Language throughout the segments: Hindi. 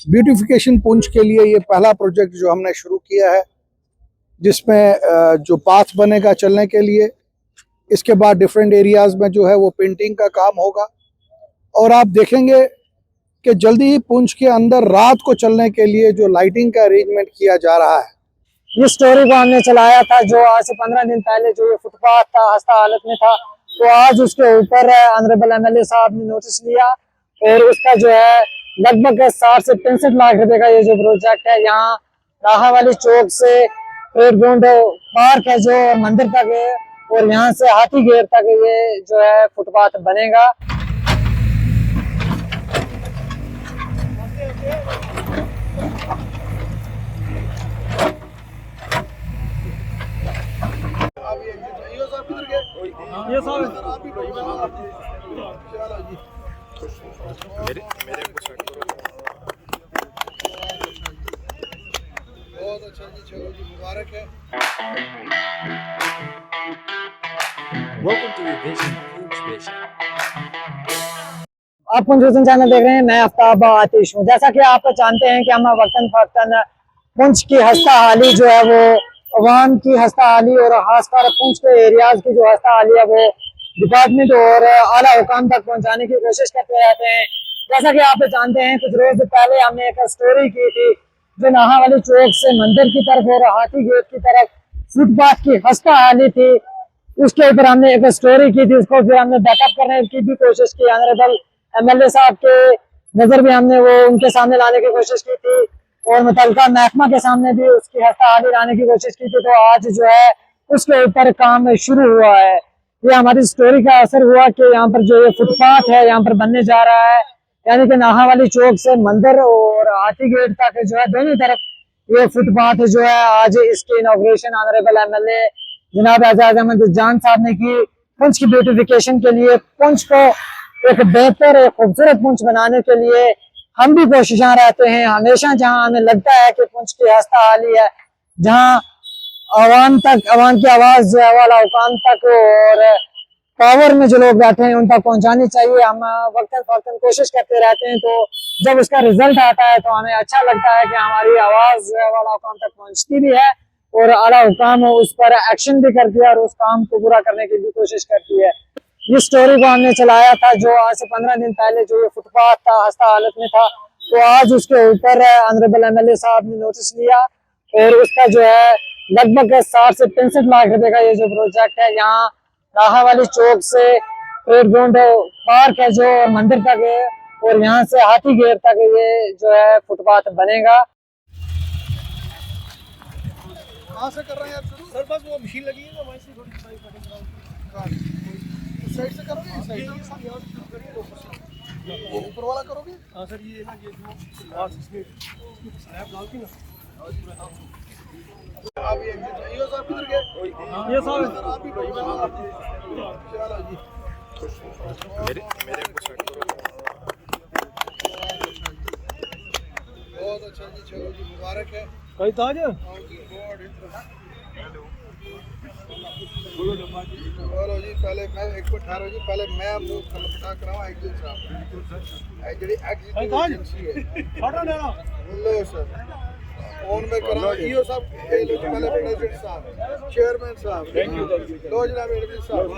ब्यूटिफिकेशन पुंछ के लिए ये पहला प्रोजेक्ट जो हमने शुरू किया है, जिसमें जो पाथ बनेगा चलने के लिए। इसके बाद डिफरेंट एरियाज में जो है वो पेंटिंग का काम होगा और आप देखेंगे कि जल्दी ही पुंछ के अंदर रात को चलने के लिए जो लाइटिंग का अरेंजमेंट किया जा रहा है। इस स्टोरी को हमने चलाया था जो आज से 15 दिन पहले जो ये फुटपाथ था खस्ता हालत में था, तो आज उसके ऊपर ऑनरेबल एमएलए साहब ने नोटिस लिया और उसका जो है लगभग 60 से 65 लाख रुपए का ये जो प्रोजेक्ट है, यहाँ राहा वाली चौक से परेड ग्राउंड पार्क है जो मंदिर तक है और यहाँ से हाथी गेट तक ये जो है फुटपाथ बनेगा। ये सब मेरे को सेट करो। बहुत अच्छा जी, चलो जी, मुबारक है। Welcome to Vision Punch Vision. आप पुंछ विजन चैनल देख रहे हैं, मैं आफ्ताब आतिश हूँ। जैसा कि आप जानते हैं कि हम वक्तन फवक्तन पुंछ की हस्ता हाली जो है वो अवाम की हस्ता हाली और खासकर पुंछ के एरियाज की जो हस्ता हाली है वो डिपार्टमेंट और आला हुकाम तक पहुंचाने की कोशिश करते रहते हैं। जैसा कि आप जानते हैं, कुछ रोज पहले हमने एक स्टोरी की थी जो नाहा वाली चौक से मंदिर की तरफ और हाथी गेट की तरफ फुटपाथ की हस्ता हाली थी। उसके ऊपर हमने एक स्टोरी की थी, उसको फिर हमने बैकअप करने की भी कोशिश की। ऑनरेबल एमएलए साहब के नजर भी हमने वो उनके सामने लाने की कोशिश की थी और मुतल्लिका महकमा के सामने भी उसकी हस्ता हाली लाने की कोशिश की थी। तो आज जो है उसके ऊपर काम शुरू हुआ है। ये हमारी स्टोरी का असर हुआ कि यहाँ पर जो ये फुटपाथ है यहाँ पर बनने जा रहा है, यानी कि नाहा वाली चौक से मंदिर और हाथी गेट तक जो है दोनों तरफ ये फुटपाथ जो है आज इसकी इनॉग्रेशन ऑनरेबल एमएलए जनाब एजाज अहमद जान साहब ने की। पुंछ की ब्यूटिफिकेशन के लिए, पुंछ को एक बेहतर एक खूबसूरत पुंछ बनाने के लिए हम भी कोशिशां रहते हैं हमेशा। जहां हमें लगता है कि पुंछ की हस्ता हाली है, जहां आवाम तक, आवाम की आवाज जो है वाला हुकाम तक और पावर में जो लोग बैठे हैं उन तक पहुंचानी चाहिए, हम वक्तन फवक्तन कोशिश करते रहते हैं। तो जब उसका रिजल्ट आता है तो हमें अच्छा लगता है कि हमारी आवाज जो है वाला हुकाम तक पहुंचती भी है और आला हुकाम उस पर एक्शन भी करती है और उस काम को पूरा करने की भी कोशिश करती है। इस स्टोरी को हमने चलाया था जो आज से 15 दिन पहले जो ये फुटपाथ था खस्ता हालत में था, तो आज उसके ऊपर ऑनरेबल एमएलए साहब ने नोटिस लिया और उसका जो है लगभग 60 से 65 लाख रुपए का ये जो प्रोजेक्ट है, यहाँ राहा वाली चौक से परेड ग्राउंड पार्क है जो मंदिर तक है और यहाँ से हाथी गेट तक ये जो है फुटपाथ बनेगा। कहाँ से कर रहे हैं आप शुरू? सर बस वो मशीन लगी है ना, वहीं से थोड़ी साइड इस साइड से करोगे, इस साइड से ऊपर वाला करोगे? हाँ सर, ये ना ये जो पास इसमें स्लैब डालती ना। आप ये साहब किधर गए? ये सब आप भी चलो जी, मेरे को सेट करो। बहुत अच्छा जी, चलो जी, मुबारक है। कहीं ताज बोलो जी, पहले मैं एक को ठहरो जी, पहले मैं मुंह खलपटा कराऊं एक्जिट साहब। एक्जिट एजेंसी है, हटो ना लो सर फोन में कराओ। ईओ साहब, पहले प्रेसिडेंट साहब, चेयरमैन साहब, लो जनाब एडमिन साहब,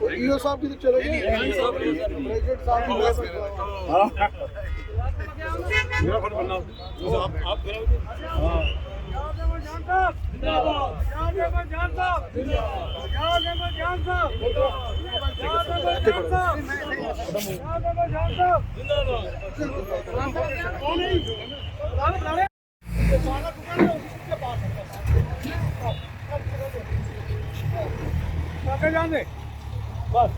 तो ईओ साहब की तो चलो जी, प्रेसिडेंट साहब हां मेरा फोन बनना आप कराओ। हां बस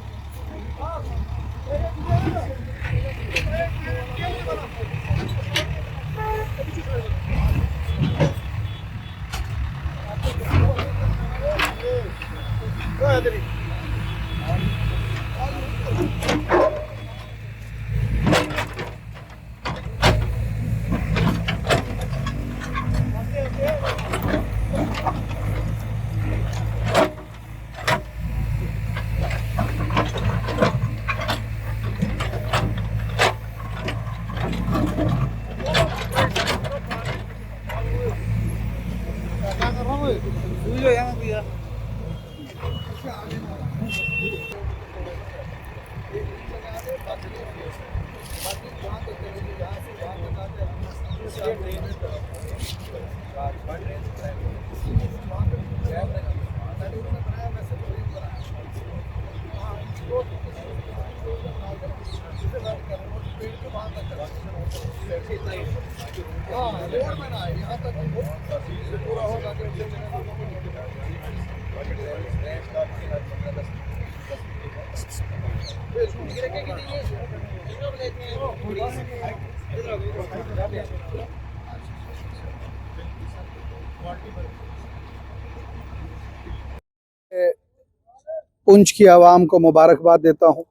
पुंछ की आवाम को मुबारकबाद देता हूं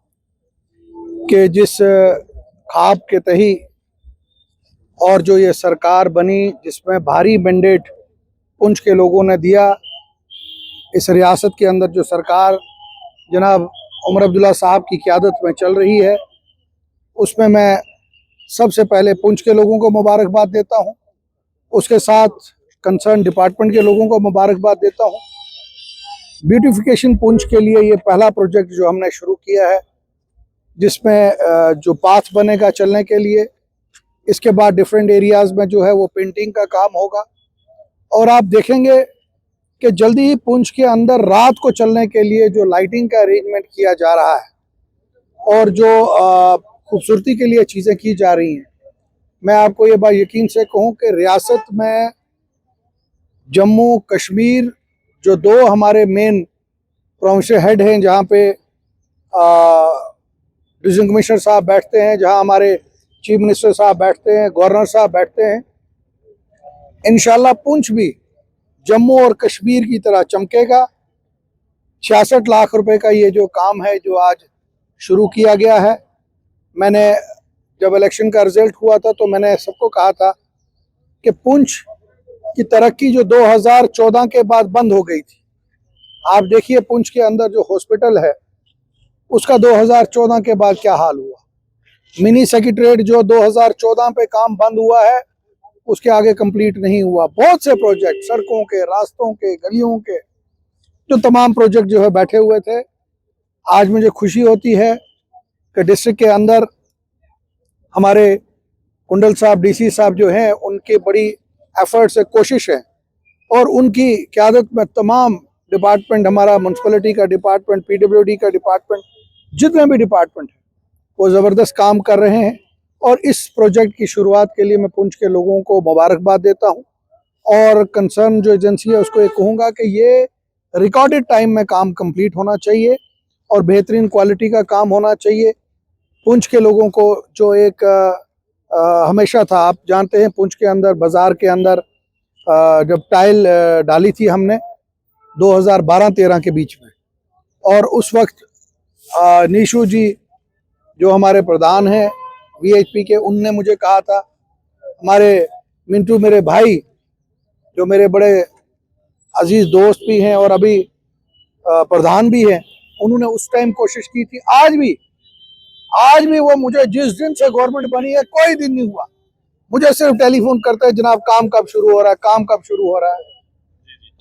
कि जिस ख्वाब के तही और जो ये सरकार बनी जिसमें भारी मैंडेट पुंछ के लोगों ने दिया, इस रियासत के अंदर जो सरकार जनाब उमर अब्दुल्ला साहब की क़यादत में चल रही है, उसमें मैं सबसे पहले पुंछ के लोगों को मुबारकबाद देता हूं, उसके साथ कंसर्न डिपार्टमेंट के लोगों को मुबारकबाद देता हूं। ब्यूटिफिकेशन पुंछ के लिए ये पहला प्रोजेक्ट जो हमने शुरू किया है, जिसमें जो पाथ बनेगा चलने के लिए, इसके बाद डिफरेंट एरियाज़ में जो है वो पेंटिंग का काम होगा। और आप देखेंगे कि जल्दी ही पुंछ के अंदर रात को चलने के लिए जो लाइटिंग का अरेंजमेंट किया जा रहा है और जो खूबसूरती के लिए चीज़ें की जा रही हैं, मैं आपको ये बात यकीन से कहूँ कि रियासत में जम्मू कश्मीर जो दो हमारे मेन प्रोविंशियल हेड हैं, जहाँ पे डिविजन कमिश्नर साहब बैठते हैं, जहाँ हमारे चीफ मिनिस्टर साहब बैठते हैं, गवर्नर साहब बैठते हैं, इंशाल्लाह पुंछ भी जम्मू और कश्मीर की तरह चमकेगा। 66 लाख रुपए का ये जो काम है जो आज शुरू किया गया है, मैंने जब इलेक्शन का रिजल्ट हुआ था तो मैंने सबको कहा था कि पुंछ की तरक्की जो 2014 के बाद बंद हो गई थी, आप देखिए पुंछ के अंदर जो हॉस्पिटल है उसका 2014 के बाद क्या हाल हुआ। मिनी सेक्रेटरीट जो 2014 पे काम बंद हुआ है, उसके आगे कंप्लीट नहीं हुआ। बहुत से प्रोजेक्ट सड़कों के, रास्तों के, गलियों के जो तमाम प्रोजेक्ट जो है बैठे हुए थे। आज मुझे खुशी होती है कि डिस्ट्रिक्ट के अंदर हमारे कुंडल साहब डीसी साहब जो हैं, उनकी बड़ी एफर्ट से कोशिश है और उनकी क़यादत में तमाम डिपार्टमेंट, हमारा म्यूनसिपलिटी का डिपार्टमेंट, पीडब्ल्यूडी का डिपार्टमेंट, जितने भी डिपार्टमेंट हैं वो ज़बरदस्त काम कर रहे हैं। और इस प्रोजेक्ट की शुरुआत के लिए मैं पुंछ के लोगों को मुबारकबाद देता हूं और कंसर्न जो एजेंसी है उसको ये कहूँगा कि ये रिकॉर्डेड टाइम में काम कंप्लीट होना चाहिए और बेहतरीन क्वालिटी का काम होना चाहिए। पुंछ के लोगों को जो एक हमेशा था, आप जानते हैं पुंछ के अंदर, बाज़ार के अंदर जब टाइल डाली थी हमने 2012-13 के बीच में, और उस वक्त नीशू जी जो हमारे प्रधान हैं वीएचपी के, उनने मुझे कहा था, हमारे मिंटू मेरे भाई जो मेरे बड़े अजीज़ दोस्त भी हैं और अभी प्रधान भी हैं, उन्होंने उस टाइम कोशिश की थी। आज भी वो मुझे, जिस दिन से गवर्नमेंट बनी है कोई दिन नहीं हुआ, मुझे सिर्फ टेलीफोन करते हैं, जनाब काम कब शुरू हो रहा है, काम कब शुरू हो रहा है।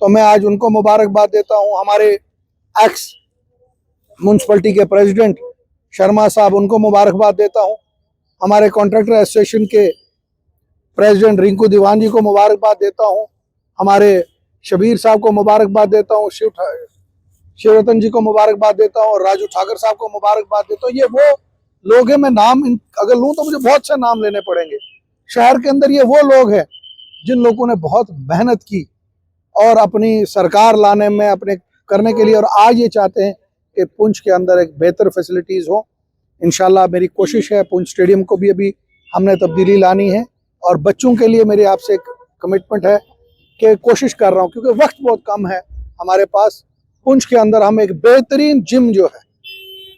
तो मैं आज उनको मुबारकबाद देता हूं। हमारे एक्स म्यूनसिपलिटी के प्रेसिडेंट शर्मा साहब, उनको मुबारकबाद देता हूं। हमारे कॉन्ट्रैक्टर एसोसिएशन के प्रेसिडेंट रिंकू दीवान जी को मुबारकबाद देता हूं। हमारे शबीर साहब को मुबारकबाद देता हूं, शिवरतन जी को मुबारकबाद देता हूं और राजू ठाकर साहब को मुबारकबाद देता हूं। ये वो लोग हैं, मैं नाम अगर लूँ तो मुझे बहुत से नाम लेने पड़ेंगे। शहर के अंदर ये वो लोग हैं जिन लोगों ने बहुत मेहनत की और अपनी सरकार लाने में, अपने करने के लिए, और आज ये चाहते हैं कि पुंछ के अंदर एक बेहतर फैसिलिटीज़ हो। इंशाल्लाह मेरी कोशिश है, पुंछ स्टेडियम को भी अभी हमने तब्दीली लानी है और बच्चों के लिए मेरी आपसे एक कमिटमेंट है कि कोशिश कर रहा हूँ, क्योंकि वक्त बहुत कम है हमारे पास। पुंछ के अंदर हम एक बेहतरीन जिम जो है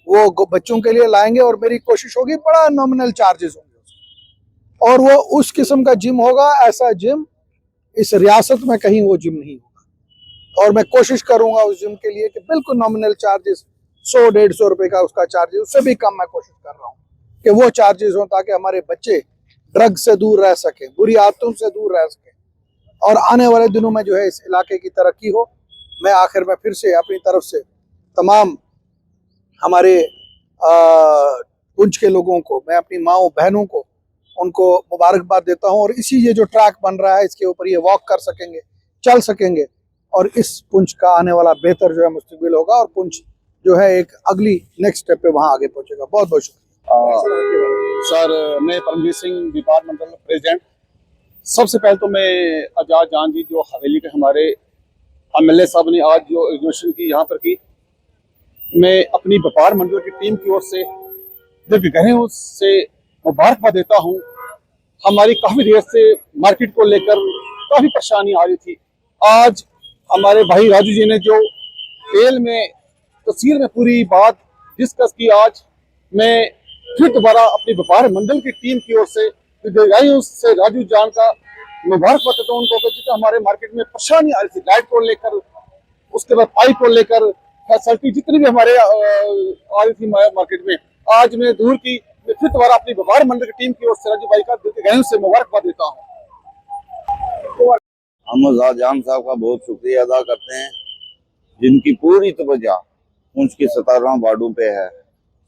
वो बच्चों के लिए लाएंगे और मेरी कोशिश होगी, बड़ा नॉमिनल चार्जेस होंगे और वो उस किस्म का जिम होगा, ऐसा जिम इस रियासत में कहीं वो जिम नहीं होगा। और मैं कोशिश करूंगा उस जिम के लिए कि बिल्कुल नॉमिनल चार्जेस, 100-150 रुपए का उसका चार्जेस, उससे भी कम मैं कोशिश कर रहा हूँ कि वो चार्जेस हों, ताकि हमारे बच्चे ड्रग से दूर रह सकें, बुरी आदतों से दूर रह सकें और आने वाले दिनों में जो है इस इलाके की तरक्की हो। मैं आखिर में फिर से अपनी तरफ से तमाम हमारे पुंछ के लोगों को, मैं अपनी माँओं बहनों को उनको मुबारकबाद देता हूं। और इसी ये जो ट्रैक बन रहा है इसके ऊपर ये वॉक कर सकेंगे, चल सकेंगे और इस पुंछ का आने वाला बेहतर जो है मुस्तकबिल होगा और पुंछ जो है एक अगली नेक्स्ट स्टेप पे वहां आगे पहुंचेगा। बहुत बहुत शुक्रिया। सर, मैं परमजीत सिंह डिपार्टमेंटल प्रेसिडेंट। सबसे पहले तो मैं आजाद जान जी जो हवेली के हमारे एमएलए साहब ने आज जो इनोवेशन की यहाँ पर की, मैं अपनी व्यापार मंडल की टीम की ओर से दिल से मुबारकबाद देता हूँ। हमारी काफी देर से मार्केट को लेकर काफी परेशानी आ रही थी। आज हमारे भाई राजू जी ने जो तेल में तस्वीर में पूरी बात डिस्कस की, आज मैं फिर दोबारा अपनी व्यापार मंडल की टीम की ओर से दीर्घायु से राजू जान का मुबारकबाद देता हूँ उनको, जितना हमारे मार्केट में परेशानी आ रही थी लाइट को लेकर, उसके बाद पाइप को लेकर, फैसिलिटी जितनी भी हमारे आ रही थी मार्केट में, आज मैं दूर की फिर दोबारा अपनी व्यापार मंडल की टीम की ओर से राजू भाई का दीर्घायु से मुबारकबाद देता हूँ। हम आजाद जान साहब का बहुत शुक्रिया अदा करते हैं, जिनकी पूरी तवज्जो पुंछ की 17 वार्डों पे है,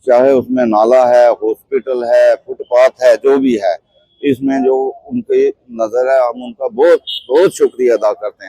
चाहे उसमें नाला है, हॉस्पिटल है, फुटपाथ है, जो भी है, इसमें जो उनके नजर है, हम उनका बहुत बहुत शुक्रिया अदा करते हैं।